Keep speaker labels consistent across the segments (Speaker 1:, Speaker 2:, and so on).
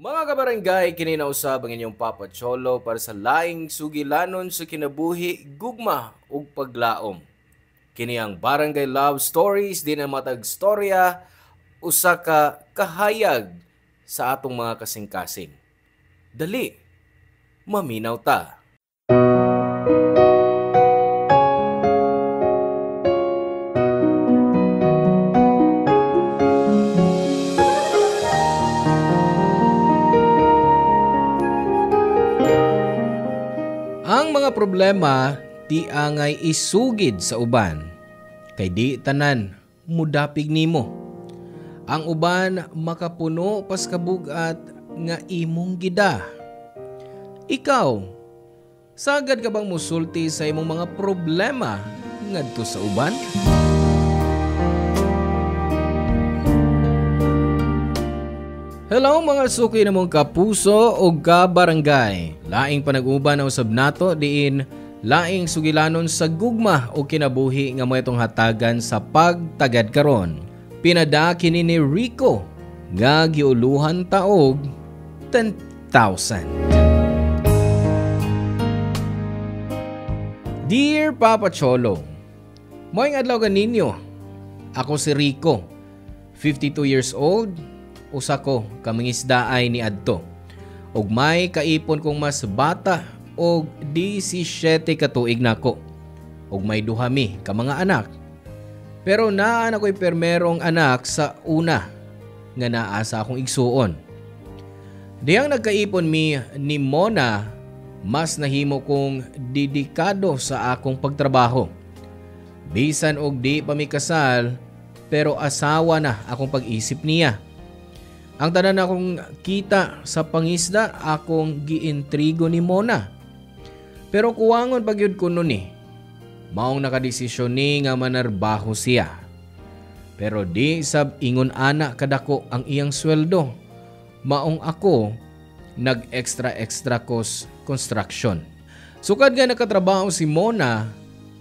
Speaker 1: Mga kabarangay, kininausab ang inyong Papa Cholo para sa laing sugilanon sa kinabuhi, gugma ug paglaom. Kini ang Barangay Love Stories di na matag storya usa ka kahayag sa atong mga kasing-kasing. Dali, maminaw ta. Ang mga problema di angay isugid sa uban, kay di tanan mudapig nimo. Ang uban makapuno pas kabugat nga imong gida. Ikaw, sagad ka bang musulti sa imong mga problema ngadto sa uban? Hello mga suki na mong kapuso o kabarangay. Laing panag-uban na usab nato diin laing sugilanon sa gugma o kinabuhi nga mo itong hatagan sa pagtagad karon. Pinada kini ni Rico nga giuluhan taog 10,000. Dear Papa Cholo, moing adlaw ganinyo. Ako si Rico, 52 years old. Usa ko kamangisdaay ni adto. Ug may kaipon kong mas bata og 17 ka tuig nako. Ug may duha mi ka mga anak. Pero naa na ko'y permerong anak sa una nga naa sa akong igsuon. Diyang nagkaipon mi ni Mona, mas nahimo kong dedikado sa akong pagtrabaho. Bisan og di pa mi kasal, pero asawa na akong pag-isip niya. Ang tanan akong kita sa pangisda akong giintrigo ni Mona. Pero kuwangon pagyud ko nun eh. Maong nakadesisyon ni nga manarbaho siya. Pero di sab ingon ana kadako ang iyang sweldo. Maong ako nag-extra kos construction. Sukad nga nakatrabaho si Mona,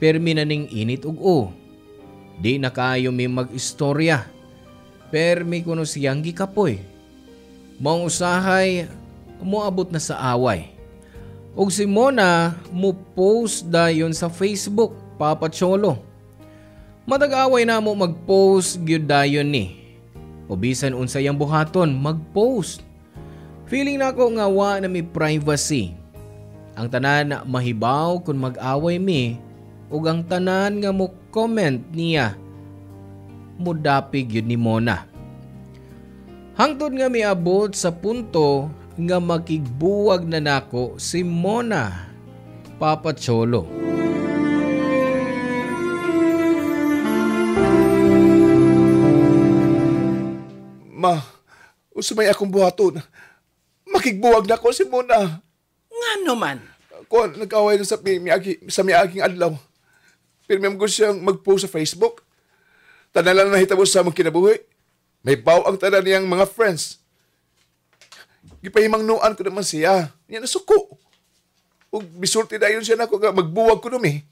Speaker 1: permi na ning init ug o. Di na kayo may mag-istorya. Permi kuno siyang gikapoy. Maong usahay, moabot na sa away. Og si Mona, mo post dayon sa Facebook, Papa Cholo. Matag-away na mo mag-post gyud dayon ni. O bisan unsay yang buhaton, mag-post. Feeling nako nga wa na mi privacy. Ang tanan mahibaw kung mag-away mi, ug ang tanan nga mo comment niya, mudapig yun ni Mona. Hangtod nga miabot sa punto nga makigbuwag na nako si Mona, Papa Cholo.
Speaker 2: Ma, usumay akong buhaton. Makigbuwag na ko si Mona.
Speaker 3: Nga naman.
Speaker 2: Kung nag-away na sa miaging adlaw. Pero may gusto siyang mag-post sa Facebook. Tanan lang nahitabo sa mong kinabuhi. May baw ang tanan niyang mga friends. Gipahimang nuan ko naman siya. Niya nasuko. Ug bisulti dayon siya nako nga magbuwag ko numi.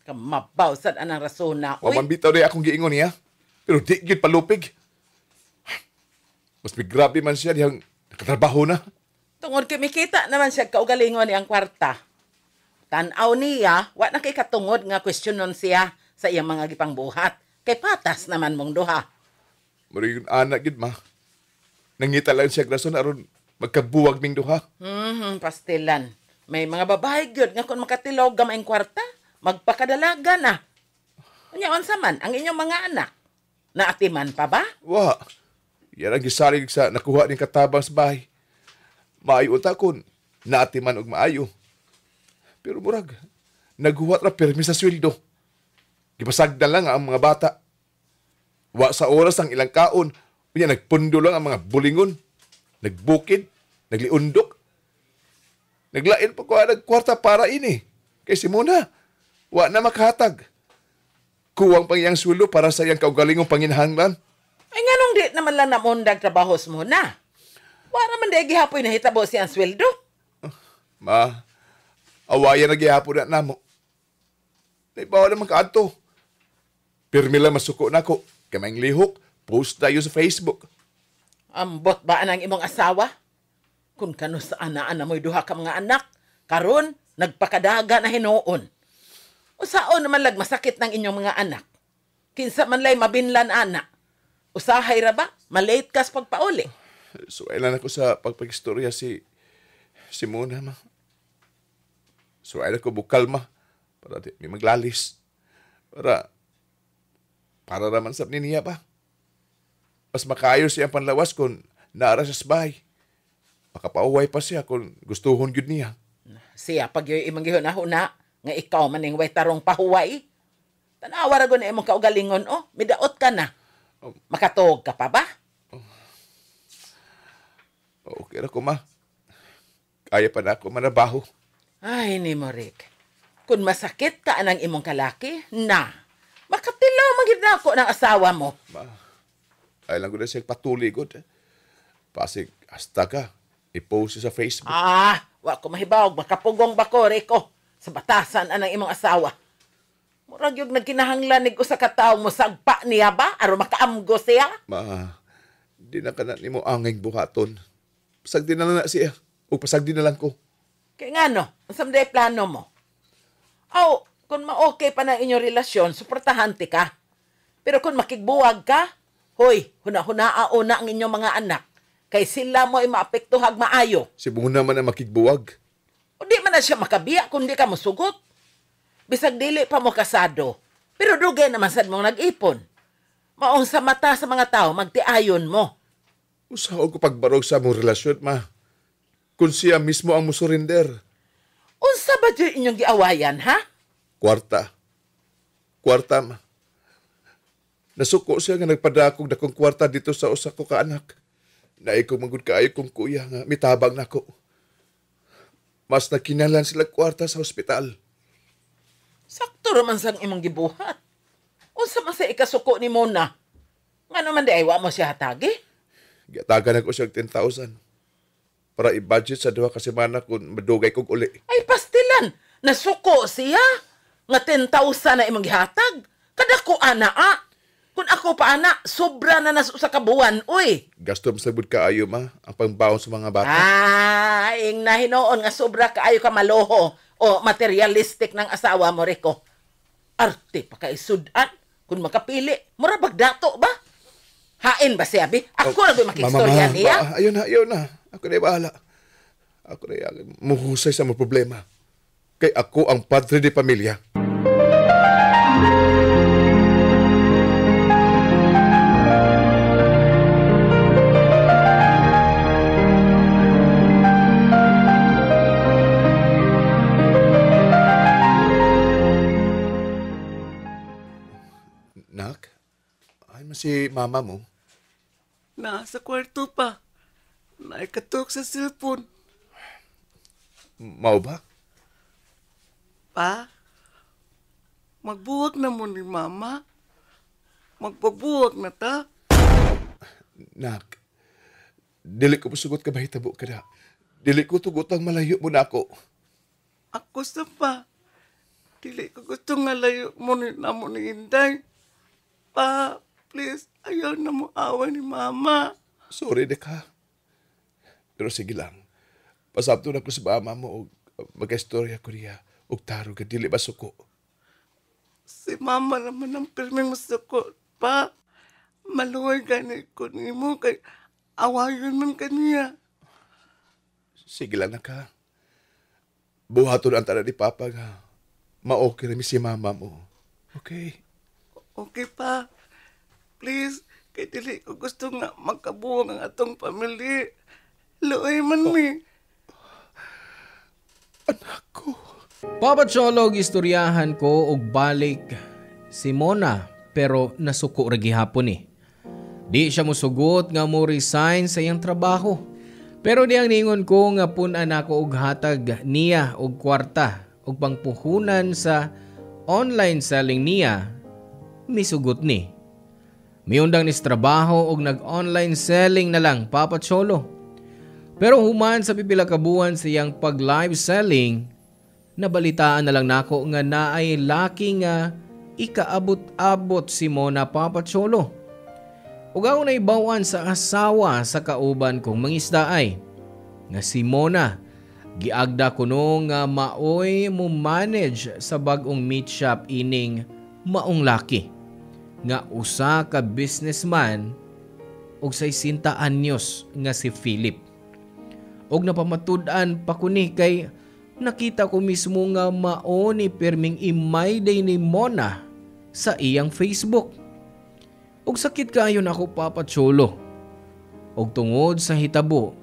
Speaker 3: Kamabaw sad anang rason na.
Speaker 2: O mambitaw rin akong giingon niya. Pero di gid palupig. Mas grabe man siya diyang nakatrabaho na.
Speaker 3: Tungod kay mikita naman siya kaugalingon niyang kwarta. Tanaw niya, wa na kay katungod nga questionon siya sa iyang mga gipangbuhat. Kay patas naman mong duha.
Speaker 2: Mari yung anak gid ma. Nangita lang siya rason aron magkabuwag ming duha.
Speaker 3: Pastilan. May mga babae gyud nga kung makatilog gamaing kwarta, magpakadalaga na. Unya unsa man ang inyong mga anak? Naatiman pa ba?
Speaker 2: Wa. Yan ang gisalig sa nakuha ning katabang sa bahay. Maayo ta kon naatiman og maayo. Pero murag naghuwat ra permi sa sweldo. Gipasagdan lang ang mga bata. Wa sa oras ang ilang kaon, unya nagpundo lang ang mga bulingon, nagbukid, nagliundok. Naglain pa ko nagkwarta para ini. Kay si Mona, wa na makahatag. Kuwang pang iyang sweldo para sa iyang kaugalingong panginahanglan.
Speaker 3: Ay nganong di naman lang namundag trabaho mo na. Wa naman di gihapoy na hitabo siyang sweldo.
Speaker 2: Ma, awayan na gihapon na namo. Naibawa naman kaadto. Pirmi lang masuko na ko. Kamay lihok, post tayo sa Facebook.
Speaker 3: Ambot ba ang imong asawa? Kung kano sa ana mo'y duha ka mga anak, karon nagpakadaga na hinuon. Usaon naman lag masakit ng inyong mga anak. Kinsa man lay mabinlan ana. Usahay ra ba? Malate kas pagpauli.
Speaker 2: Suwailan ako sa pagpagistorya si Mona, ma. Suwailan ko bukal, ma. Para di may maglalis. Para raman sa niya pa. Mas makaayo siya ang panlawas kung naara siya sa bahay. Makapauway pa siya kung gustuhon yun niya.
Speaker 3: Siya pag yung imang gihuna-huna, nga ikaw maning way tarong pahuway. Tanawa ra na imong kaugalingon, oh. Midaot ka na. Makatuog ka pa ba?
Speaker 2: Okay ra ko, ma. Kaya pa na ako manabaho.
Speaker 3: Ay, ni mo, Rick. Kung masakit ka anang imong kalaki, makatilaw magid na ako ng asawa mo.
Speaker 2: Ma, ay lang ko na siya patuloy ko. Pasig, hasta ka. I-post siya sa Facebook.
Speaker 3: Wa ko mahibawag. Makapugong ba ko, Rico? Sa batasan anang imong asawa. Murag yung nagkinahanglanig ko sa kataong mo, sagpa niya ba? Aro makaamgo siya?
Speaker 2: Ma, di na ka na ni mo angay buhaton. Pasagdi na lang na siya. O pasagdi na lang ko.
Speaker 3: Kaya nga no, ang samday plano mo. Kung ma-okay pa na inyong relasyon, suportahante ka. Pero kung makigbuwag ka, hoy, huna-hunaa una ang inyong mga anak. Kay sila mo ay maapektuhag maayo.
Speaker 2: Si Muna man ang makigbuwag.
Speaker 3: O di man na siya makabiya kung di ka musugot. Bisag dili pa mo kasado. Pero dugay naman sad mong nag-ipon. Maong sa mata sa mga tao, magtiayon mo.
Speaker 2: Usaw ko pagbarog sa mong relasyon, ma. Kung siya mismo ang musurinder.
Speaker 3: Unsa ba dyan inyong giawayan, ha?
Speaker 2: Kwarta, ma. Nasuko siya nga nagpadakog dakong kwarta dito sa usa ko ka anak. Naay kong magud kaayo kong kuya nga mitabang nako. Mas nakinalan sila kwarta sa ospital.
Speaker 3: Sakto raman sang imong gibuhat. Unsa man sa ikasuko ni Mona? Nga naman di ay wa mo siya hatagi?
Speaker 2: Gatagan ako siya 10,000 para i-budget sa duha ka semana kung madugay kong uli.
Speaker 3: Ay pastilan, nasuko siya. Nga 10,000 na imong gihatag. Kadako ana Kung ako pa ana, sobra na nasu sa kabuan, uy.
Speaker 2: Gasto masabod kaayo, ma, ang pangbawon sa mga bata.
Speaker 3: Ing nahinoon nga sobra kaayo ka maloho o materialistic ng asawa mo, Rico. Arte pa kay sudan. Kung makapili, mura bagdato ba? Hain ba siya, Bi? Ako na ba makikstorya niya?
Speaker 2: Ayun na. Ako na bahala. Ako na muhusay sa mga problema. Kay ako ang padre de pamilya. Nak, ay mo si mama mo?
Speaker 4: Nasa kwarto pa. Naikatok sa cellphone.
Speaker 2: Mau ba?
Speaker 4: Pa, magbuwag na mo ni mama. Magpabuwag na ta.
Speaker 2: Nak, dili ko masugot ka mahitabo ka na. Dili ko tugutang malayo mo na ako.
Speaker 4: Ako sa pa. Dili ko gusto nga layo mo ni namo ni Inday. Pa, please, ayaw na mo awa ni mama.
Speaker 2: Sorry na ka. Pero sige lang. Pasabto na ko sa mama mo o mag-istorya ko niya. Ug taro ka dili masuko.
Speaker 4: Si mama naman ang pirming masukot. Pa, maluway gani ko ni mo kay awayon man kaniya.
Speaker 2: Sige lang na ka. Buhaton ang tala ni Papa nga. Ma-okay na mi si mama mo. Okay?
Speaker 4: Okay pa. Please, kay dili ko gusto nga magkabuong ang atong pamilya. Luoy man mi.
Speaker 2: Anak ko.
Speaker 1: Papa Cholo, istoryahan ko og balik si Mona pero nasuko ra gihapon eh. Di siya mosugot nga mo resign sa iyang trabaho. Pero di ang ningon ko nga pun-an ako og hatag niya og kwarta og pangpuhunan sa online selling niya. Misugot ni. Miundang nis trabaho og nag-online selling na lang, Papa Cholo. Pero human sa pipila ka buwan sa iyang pag-live selling, nabalitaan na lang nako nga naay laki nga ikaabot-abot si Mona, Papa Cholo. Ug ako na ibawan sa asawa sa kauban kong mangisdaay nga si Mona. Giagda ko no nga maoy mo manage sa bagong meat shop ining maong laki nga usa ka businessman og 60 anyos nga si Philip. Og napamatud-an pa ko ni kay nakita ko mismo nga mao ni perming imay day ni Mona sa iyang Facebook. Og sakit kaayon ako, Papa Cholo. Og tungod sa hitabo,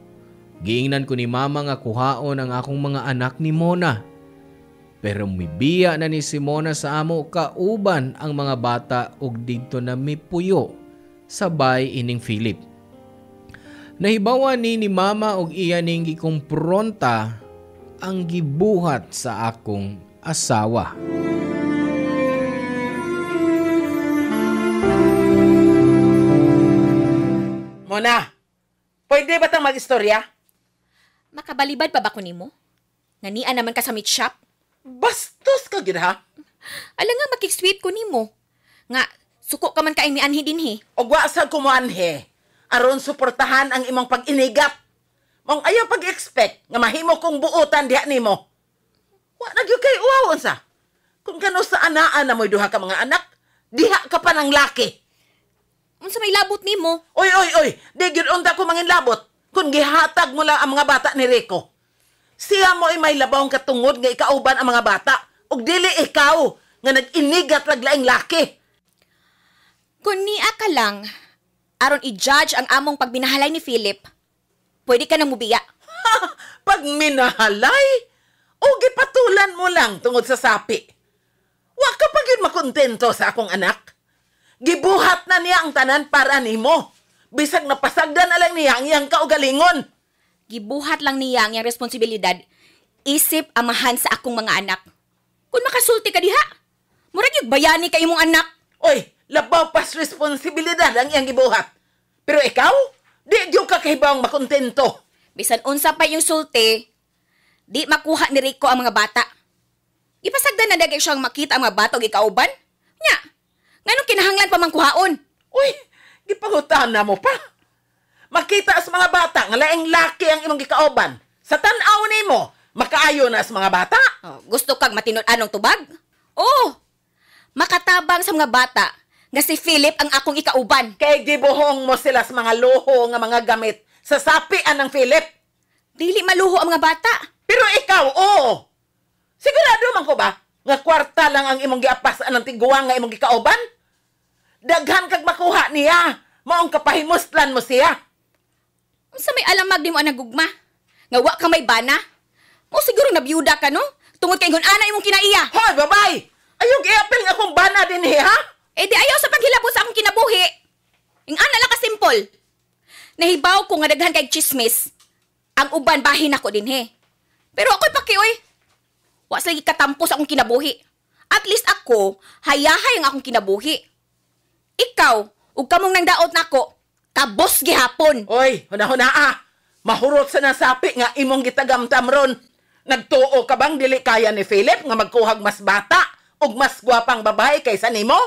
Speaker 1: giingnan ko ni Mama nga kuhaon ang akong mga anak ni Mona. Pero mibiya na ni si Mona sa amo kauban ang mga bata og didto na mipuyo sa bay ining Philip. Nahibawan ni Mama og iya ning gikumpronta ang gibuhat sa akong asawa.
Speaker 3: Mona, pwede ba tang mag-istorya?
Speaker 5: Makabalibad pa ba ko nimo? Nganian naman ka sa meat shop?
Speaker 3: Bastos ka gid ha?
Speaker 5: Ala nga makik-sweet ko nimo. Nga, suko ka man kaing ni anhi dinhi.
Speaker 3: Og wa sa kumuanhe, aron suportahan ang imong pag-inigat. Mong ayaw pag-expect nga mahimo kong buotan diha nimo. Wa na gyud kay uwawon sa. Kung kano sa anaan na mo'y duha ka mga anak, diha ka pa ng laki.
Speaker 5: Unsa may labot nimo?
Speaker 3: Oy, di gyud unta ko manginlabot kung gihatag mo lang ang mga bata ni Rico. Siya mo ay may labawng katungod nga ikauban ang mga bata ug dili ikaw nga nag-inigat laglaing laki.
Speaker 5: Kung niya ka lang, aron i-judge ang among pagbinahalay ni Philip, pwede ka nang mubiya.
Speaker 3: Pag minahalay, o gipatulan mo lang tungod sa sapi. Wa ka pa gyud makontento sa akong anak. Gibuhat na niya ang tanan para nimo. Bisag napasagdan na lang niya ang iyang kaugalingon.
Speaker 5: Gibuhat lang niya ang iyang responsibilidad, isip amahan sa akong mga anak. Kung makasulti ka diha, murag yung bayani ka imong anak.
Speaker 3: Oy, labaw pas responsibilidad ang iyang gibuhat. Pero ikaw, di gyud ka kahibawang makontento.
Speaker 5: Bisan unsa pa yung sulti, di makuha ni Rico ang mga bata. Ipasagdan na dagay siyang makita ang mga bata og ikauban. Nya, nganong kinahanglan pa man kuhaon?
Speaker 3: Uy, gipangutana mo pa. Makita sa mga bata nga laing laki ang imong gikauban. Sa tan-aw nimo, makaayo na sa mga bata.
Speaker 5: Oh, gusto kag matinud-anong tubag? Oh, makatabang sa mga bata nga si Philip ang akong ikauban.
Speaker 3: Kay gibuhong mo sila sa mga luho nga mga gamit sa sapian ng Philip.
Speaker 5: Dili maluho ang mga bata.
Speaker 3: Pero ikaw, oo. Sigurado man ko ba nga kwarta lang ang imong giapas ng tiguang nga imong gikauban? Daghan kag makuha niya. Maong kapahimustlan mo siya.
Speaker 5: Unsa may alamag nimo ang nagugma? Nga wa ka may bana? Mo siguro nabiyuda ka no? Tungod kay ana imong kinaiya.
Speaker 3: Hoy, babay! Ayog i-apel nga akong bana din ha?
Speaker 5: Eh di ayaw sa paghilabot sa akong kinabuhi. Ing ana lang ka simple. Nahibaw ko nga daghan kay chismis. Ang uban bahin ako din he. Pero ako'y pakioy. Wa sa katampo sa akong kinabuhi. At least ako, hayahay ang akong kinabuhi. Ikaw, ug kamong nang daot nako, kabos gihapon.
Speaker 3: Oy, huna-huna Mahurot sa nasapi nga imong gitagamtam ron. Nagtuo ka bang dili kaya ni Philip nga magkuhag mas bata ug mas gwapang babae kaysa nimo?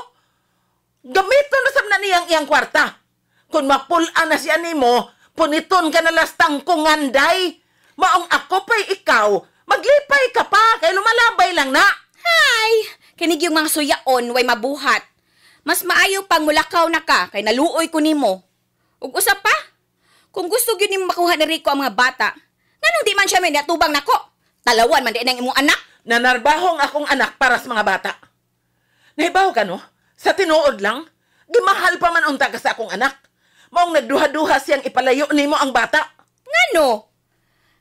Speaker 3: Gamiton na sab na niyang iyang kwarta. Kung mapul-an na siya nimo, puniton ka na lastang kunganday. Maong ako pa'y ikaw, maglipay ka pa, kay lumalabay lang na.
Speaker 5: Hay, kinig yung mga suyaon way mabuhat. Mas maayo pang mulakaw na ka kay naluoy ko nimo. Ug usap pa, kung gusto gyud nimo makuha ni Rico ang mga bata, nganong di man siya may natubang nako? Talawan man di ang imong anak.
Speaker 3: Nanarbahong akong anak para sa mga bata. Nahibaw ka no? Sa tinuod lang, gimahal pa man unta ka sa akong anak. Maong nagduha-duha siyang ipalayo nimo ang bata.
Speaker 5: Ngano?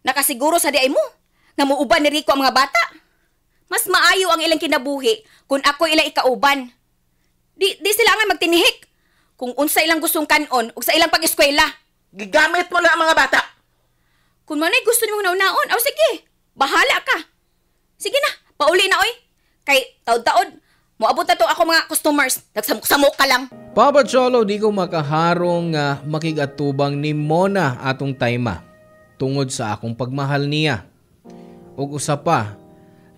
Speaker 5: Nakasiguro sa di ay mo nga muuban ni Rico ang mga bata. Mas maayo ang ilang kinabuhi kung ako ilang ikauban. Di sila nga magtinihik kung unsa ilang gustong kanon ug sa ilang pag-eskwela.
Speaker 3: Gigamit mo lang ang mga bata.
Speaker 5: Kung manay gusto nimong naunaon, aw sige, bahala ka. Sige na, pauli na oy. Kay taod-taod, moabot na to ako mga customers. Nagsamok-samok ka lang.
Speaker 1: Papa Cholo, di ko makaharong nga makigatubang ni Mona atong tayma tungod sa akong pagmahal niya. Ug usa pa,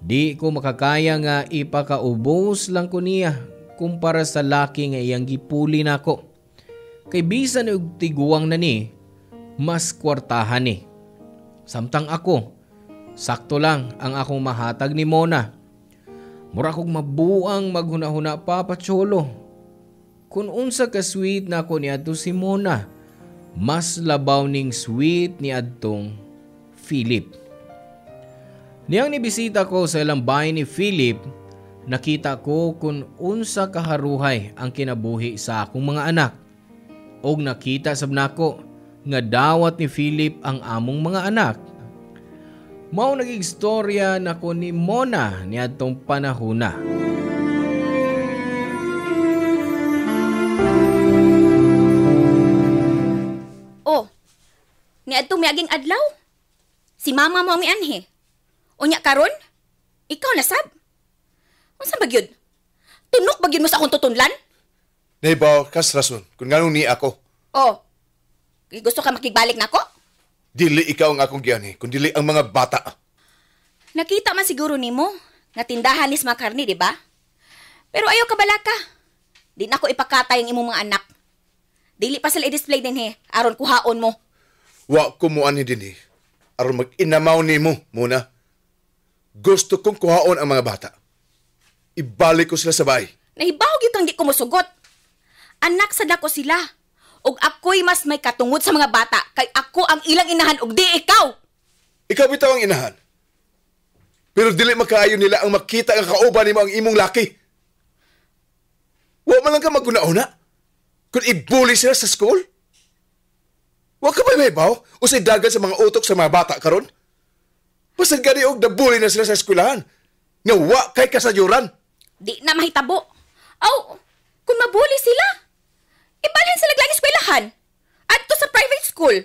Speaker 1: di ko makakaya nga ipakaubos lang ko niya kumpara sa laki nga iyang gipuli nako. Kay bisan og tiguang na ni, mas kwartahan ni. Samtang ako, sakto lang ang akong mahatag ni Mona. Mura kong mabuang maghuna-huna Papa Cholo. Kung unsa ka sweet na ako ni adto si Mona, mas labaw ning sweet ni adtong Philip. Niyang nibisita ko sa ilang bahay ni Philip, nakita ko kung unsa kaharuhay ang kinabuhi sa akong mga anak. Og nakita sab nako nga dawat ni Philip ang among mga anak. Mao naging istorya nako ni Mona niadtong panahona.
Speaker 5: Oh, niadtong miaging adlaw. Si mama mo ang mianhi. Unya karon? Ikaw na sab. Unsa ba gyud? Tunok ba gyud mo sa akong tutunlan?
Speaker 2: Nahibaw, kas rason, kung nganong ni ako.
Speaker 5: Oh, gusto ka makigbalik nako?
Speaker 2: Dili ikaw ang akong giyani, kung dili ang mga bata.
Speaker 5: Nakita man siguro nimo nga tindahan ni mga karni, di ba? Pero ayaw ka balaka. Di na ako ipakatay ang imong mga anak. Dili pa sila i-display din aron kuhaon mo.
Speaker 2: Wa ko mo ani din aron mag-inamaw nimo muna. Gusto kong kuhaon ang mga bata. Ibalik ko sila sa bahay.
Speaker 5: Nahibaw gyud kang di ko mosugot. Anak sa dako sila. Og ako'y mas may katungod sa mga bata kay ako ang ilang inahan og di ikaw.
Speaker 2: Ikaw bitaw ang inahan. Pero dili makaayo nila ang makita ang kauban nimo ang imong laki. Wa man lang ka maguna-una. Kung ibuli sila sa school? Wa ka ba may baw? Usay dagan sa mga utok sa mga bata karon? Pasad gani og nabuli na sila sa eskwelahan. Nga wa kay kasayuran.
Speaker 5: Di na mahitabo. Aw, kung mabuli sila, ibalhin sila lang eskwelahan. Adto sa private school.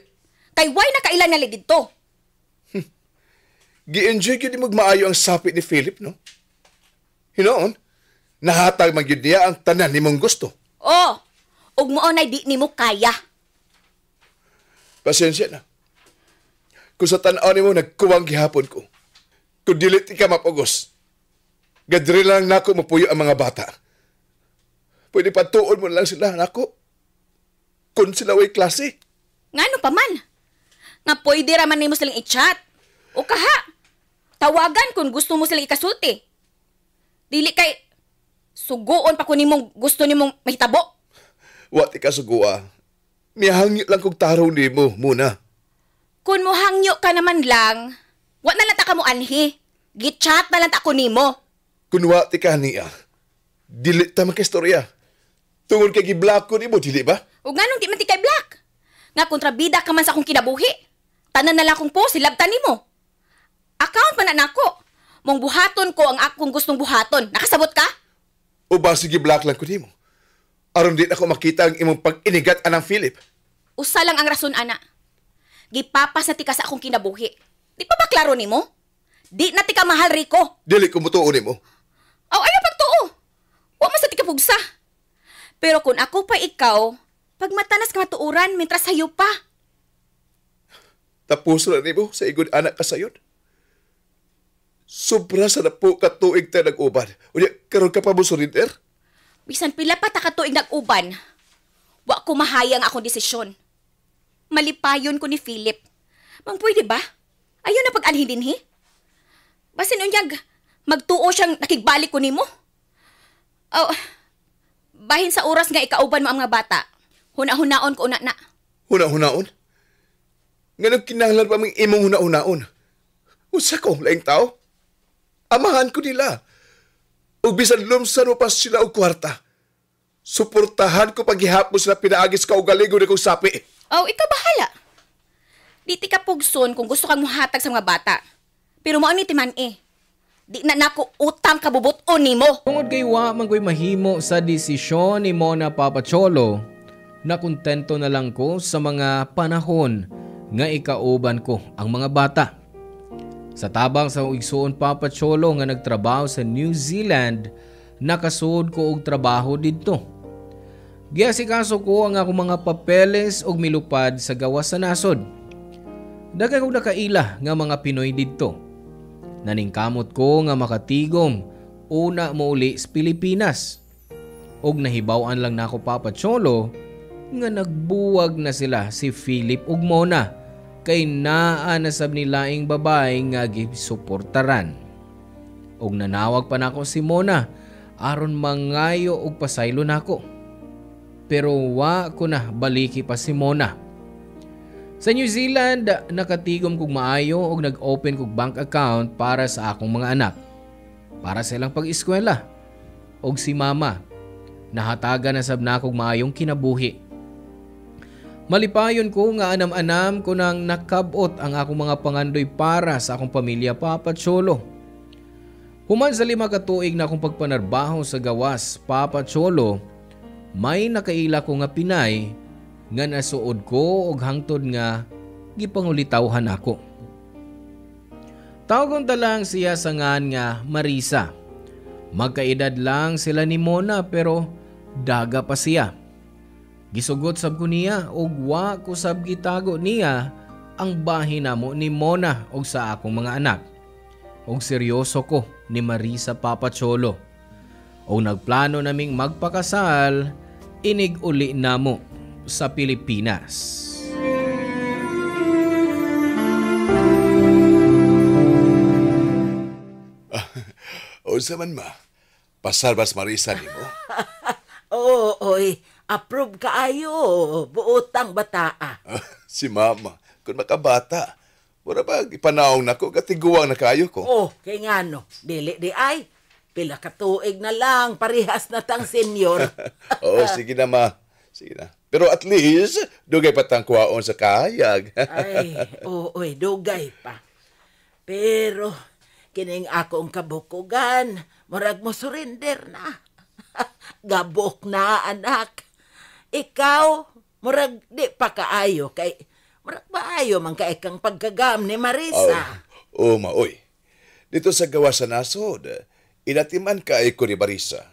Speaker 5: Kay why nakailan na dito?
Speaker 2: Gi-enjoy yun magmaayo ang sapit ni Philip, no? Hinoon, nahatag man yun niya ang tanan ni mong gusto.
Speaker 5: Oh, ug mo na di nimo kaya.
Speaker 2: Pasensya na. Kung sa tanaw ni mo, nagkuwang gihapon ko. Kung dilit ka mapugos, gadri lang nako mapuyo ang mga bata. Pwede patuon mo lang sila, nako. Kung sila way klase.
Speaker 5: Ngano pa man? Nga pwede raman nimo silang i-chat. O kaha, tawagan kung gusto mo silang ikasulti. Dili kay suguon pa ko nimong gusto nimong mahitabo.
Speaker 2: Wati ka sugua. Mihangyo lang kong tarong nimo muna.
Speaker 5: Kung mo hangyo ka naman lang, wa na lang ta ka mo anhi. Gi-chat na lang ta ko nimo.
Speaker 2: Kung wati ka niya, dili ta makistorya. Tungod kay gi-block ko nimo, dili ba?
Speaker 5: Ug nganong di man ti kay black? Nga kontrabida ka man sa akong kinabuhi. Tanan na lang kong po, silabtan nimo. Account man na nako. Mong buhaton ko ang akong gustong buhaton. Nakasabot ka?
Speaker 2: O ba sige black lang ko nimo? Aron din ako makita ang imong pag-inigat anang Philip.
Speaker 5: Usa lang ang rason, ana. Gipapas na ti ka sa akong kinabuhi. Di pa ba klaro nimo? Di na ti ka mahal, Rico.
Speaker 2: Dili ko mutuo nimo.
Speaker 5: Aw, ayaw pagtuo. Wa man sa ti ka pugsa. Pero kung ako pa ikaw, pag matanas ka matuuran, mintras sayo pa.
Speaker 2: Tapos na nimo sa igod anak ka sayod. Sobra sa na po katuig tayo nag-uban. Unya, karon ka pa mo surrender?
Speaker 5: Bisan pila pa ta katuig nag-uban. Wa ko mahayang akong desisyon. Malipayon ko ni Philip. Mang pwede ba? Ayaw na pag-anhin din, Basin unyag, magtuo siyang nakigbalik ko nimo. Oh, bahin sa oras nga ikauban mo ang mga bata. Huna-hunaon ko una na.
Speaker 2: Huna-hunaon? Nga kinahanglan pa mong imong huna-hunaon. Usa ko, laing tao? Amahan ko nila. O bisan lumsan mo pa sila og kwarta. Suportahan ko paghihapon sila pinaagis ka o galigo na kong sapi.
Speaker 5: Oh, ikaw bahala. Di ti ka pugson kung gusto kang muhatag sa mga bata. Pero mao ni timan Di na nako utang kabubuton nimo.
Speaker 1: Tungod kay wa man ko'y mahimo sa desisyon ni Mona Papa Cholo, na kontento na lang ko sa mga panahon nga ikauban ko ang mga bata. Sa tabang sa igsuon Papa Cholo nga nagtrabaho sa New Zealand, nakasud ko og trabaho didto. Giasikaso ko ang akong mga papeles og milupad sa gawas sa nasod. Dagay kong nakaila nga mga Pinoy didto. Naningkamot ko nga makatigom una mo uli sa Pilipinas. Og nahibawan lang nako Papa Cholo nga nagbuwag na sila si Philip ug Mona kay naa na sab nilaing babae nga gisuportaran. Og nanawag pa nako si Mona aron mangayo og pasaylo nako. Pero wa ko na baliki pa si Mona. Sa New Zealand, nakatigom kog maayo og nag-open kog bank account para sa akong mga anak. Para sa ilang pag-eskwela. Og si Mama, nahataga na sab na kog maayong kinabuhi. Malipayon ko nga anam-anam ko nang nakabot ang akong mga pangandoy para sa akong pamilya Papa Cholo. Human sa 5 ka tuig na akong pagpanarbaho sa gawas Papa Cholo, may nakaila ko nga Pinay nga nasuod ko og hangtod nga gipangulitawhan ako. Tawagon ta lang siya sa ngan nga Marisa. Magkaedad lang sila ni Mona pero daga pa siya. Gisugot sab ko niya og wa ko sab gitago niya ang bahin namo ni Mona og sa akong mga anak. Og seryoso ko ni Marisa Papa Cholo. O nagplano naming magpakasal inig uli namo sa Pilipinas.
Speaker 2: Unsa man ma? Pasarbas Marisa nimo?
Speaker 3: Oo, oy. Approve kaayo. Buotang bataa.
Speaker 2: Si Mama, kung makabata, wala ba ipanawang nako katiguang na kayo ko?
Speaker 3: Oh, kay ngano. Dili di ay. Pila ka tuig na lang. Parihas na tang senior.
Speaker 2: Oo, sige na ma. Sige na. Pero at least, dugay pa tang kuwaon sa kahayag.
Speaker 3: Ay, oy, dugay pa. Pero, kining akong kabukugan, murag mo surrender na. Gabok na, anak. Ikaw, murag di pa kaayo kay murag maayo man kay kang pagkagam ni Marisa.
Speaker 2: Oo, maoy. Dito sa gawa sa nasod, inatiman kay ko ni Marisa.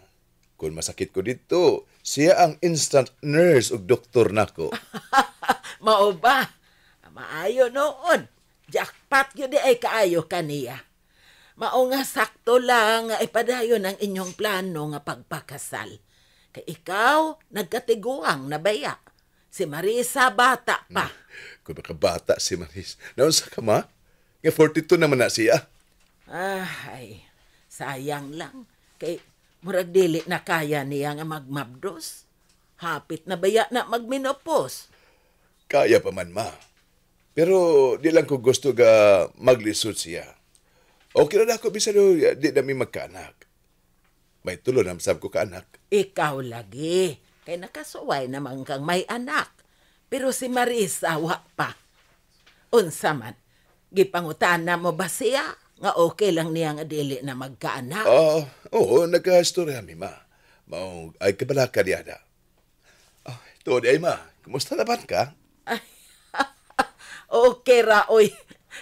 Speaker 2: Kung masakit ko dito, siya ang instant nurse ug doktor nako.
Speaker 3: Mao ba? Maayo noon. Jackpot yun di ay kaayo kaniya. Mao nga sakto lang nga ipadayon ang inyong plano nga pagpakasal. Kay ikaw, nagkatiguang na baya. Si Marisa bata pa.
Speaker 2: Kung makabata si Marisa. Naunsa ka ma? Nga 42 naman na siya.
Speaker 3: Ay, sayang lang. Kay murag dili na kaya niya nga magmabdos. Hapit na baya na magminopos.
Speaker 2: Kaya pa man ma. Pero di lang ko gusto ga maglisod siya. Okay na ako bisado di nami magkaanak. May tulo na masab ko kaanak.
Speaker 3: Ikaw lagi. Kay nakasuway naman kang may anak. Pero si Marisa wa pa. Unsa man, gipangutana mo ba siya? Nga okay lang niya nga dili na magkaanak?
Speaker 2: Oo, nagka-istorya mi ma. Mao ay kabalaka niya na. Ito di ay ma, kumusta naman ka?
Speaker 3: Okay ra, oy.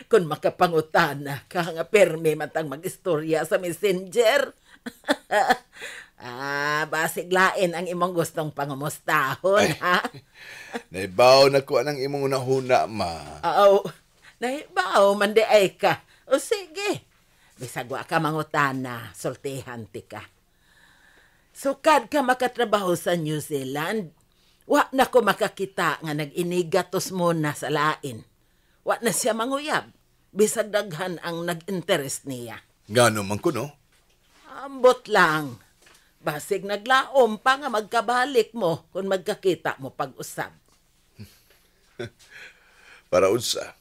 Speaker 3: Kung makapangutana ka nga permi matang mag-istorya sa messenger. Basig lain ang imong gustong pangumustahon, ha?
Speaker 2: Naibaw na ko anang imong unahuna, ma.
Speaker 3: Oo. Naibaw, mandi ay ka. O sige. Bisag wa ka mangutana, sultihan ti ka. Sukad ka makatrabaho sa New Zealand, wa na ko makakita nga nag-inigatos mo na sa lain. Wa na siya manguyab. Bisag daghan ang nag-interest niya.
Speaker 2: Ngano man ko, no?
Speaker 3: Ambot lang. Basig naglaom pa nga magkabalik mo kung magkakita mo pag-usab.
Speaker 2: Para unsa?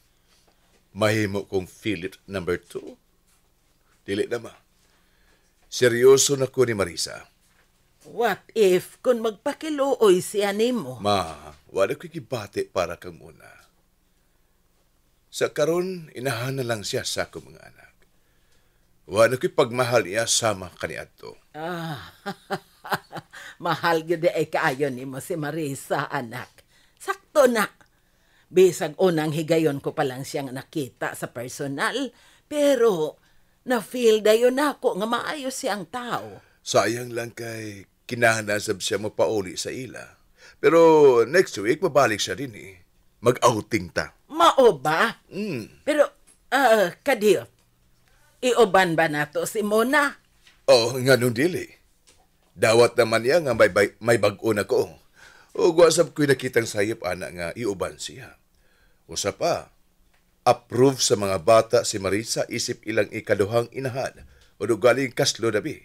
Speaker 2: Mahimo kong Philip number 2? Dili na ma. Seryoso na ko ni Marisa.
Speaker 3: What if kung magpakiluoy siya nimo?
Speaker 2: Ma, wala ko kibati para kang muna. Sa karon inahan na lang siya sa akong mga anak. Wala ko'y pagmahal niya sama kaniadto.
Speaker 3: Mahal gyud ay kaayo nimo si Marisa, anak. Sakto na. Bisag unang higayon ko pa lang siyang nakita sa personal, pero na-feel dayon ako nga maayos siyang tao.
Speaker 2: Sayang lang kay kinahanasab siya mapauli sa ila. Pero next week mabalik siya din eh. Mag-outing ta.
Speaker 3: Mao ba? Pero, Kadir, iuban ba nato si Mona?
Speaker 2: Oh, nga nung dili. Dawat naman niya nga may bag-o na ko. O wasap ko'y nakitang sayop ana nga iuban siya. Usa pa, approve sa mga bata si Marisa isip ilang ikaduhang inahan o galing kaslo dabi.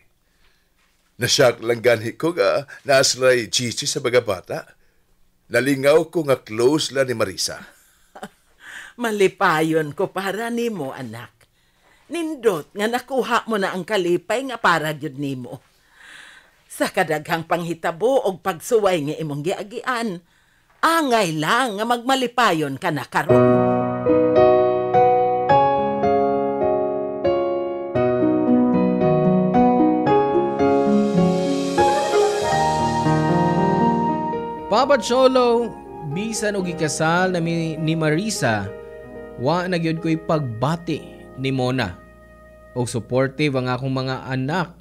Speaker 2: Nasyak lang ganhi ko nga naaslay chichi sa mga bata. Nalingaw ko nga close la ni Marisa.
Speaker 3: Malipayon ko para nimo, anak. Nindot nga nakuha mo na ang kalipay nga para gyud nimo. Sa kadaghang panghitabo og pagsuway nga imong giagian, angay lang nga magmalipayon ka na karon.
Speaker 1: Papa Cholo, bisan og ikasal na ni Marisa, wa na gyud ko'y pagbati ni Mona. O supportive ang akong mga anak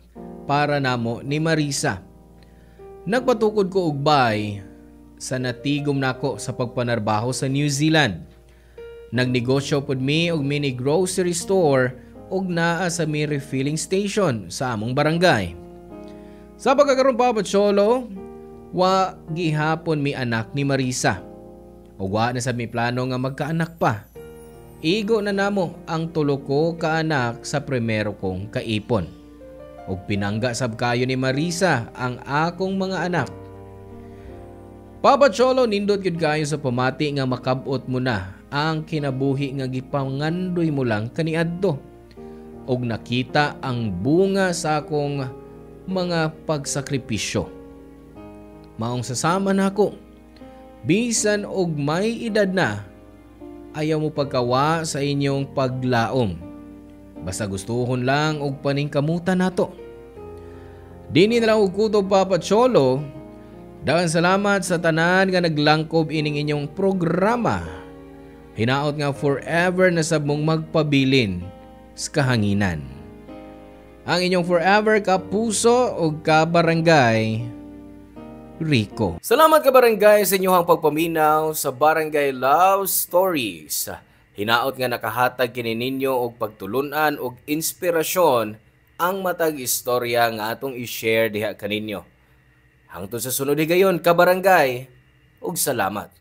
Speaker 1: para namo ni Marisa. Nagpatukod ko og bay sa natigom nako sa pagpanarbaho sa New Zealand. Nagnegosyo pod mi og mini grocery store og naa sa mi refilling station sa among barangay. Sa pagkakaroon Papa Cholo, wa gihapon mi anak ni Marisa. O wa na sa mi plano nga magkaanak pa. Igo na namo ang tulo ko kaanak sa primero kong kaipon. O pinangga sab kayo ni Marisa ang akong mga anak. Papa Cholo, nindot gyud kayo sa pamati nga makabot mo na ang kinabuhi nga gipangandoy mo lang kaniadto. Og nakita ang bunga sa akong mga pagsakripisyo. Maong sasama na ako. Bisan og may edad na, ayaw mo pagkawa sa inyong paglaom. Basta gustuhon lang og paningkamutan nato. Dini na lang og kutob Papa Cholo. Daghang salamat sa tanan nga naglangkob ining inyong programa. Hinaot nga forever na sab mong magpabilin sa kahanginan. Ang inyong forever kapuso o kabarangay, Rico. Salamat ka barangay sa inyong pagpaminaw sa Barangay Love Stories. Hinaot nga nakahatag kini ninyo og pagtulunan og inspirasyon ang matag istorya nga atong i-share diha kaninyo. Hangtod sa sunod higayon ka barangay, og salamat.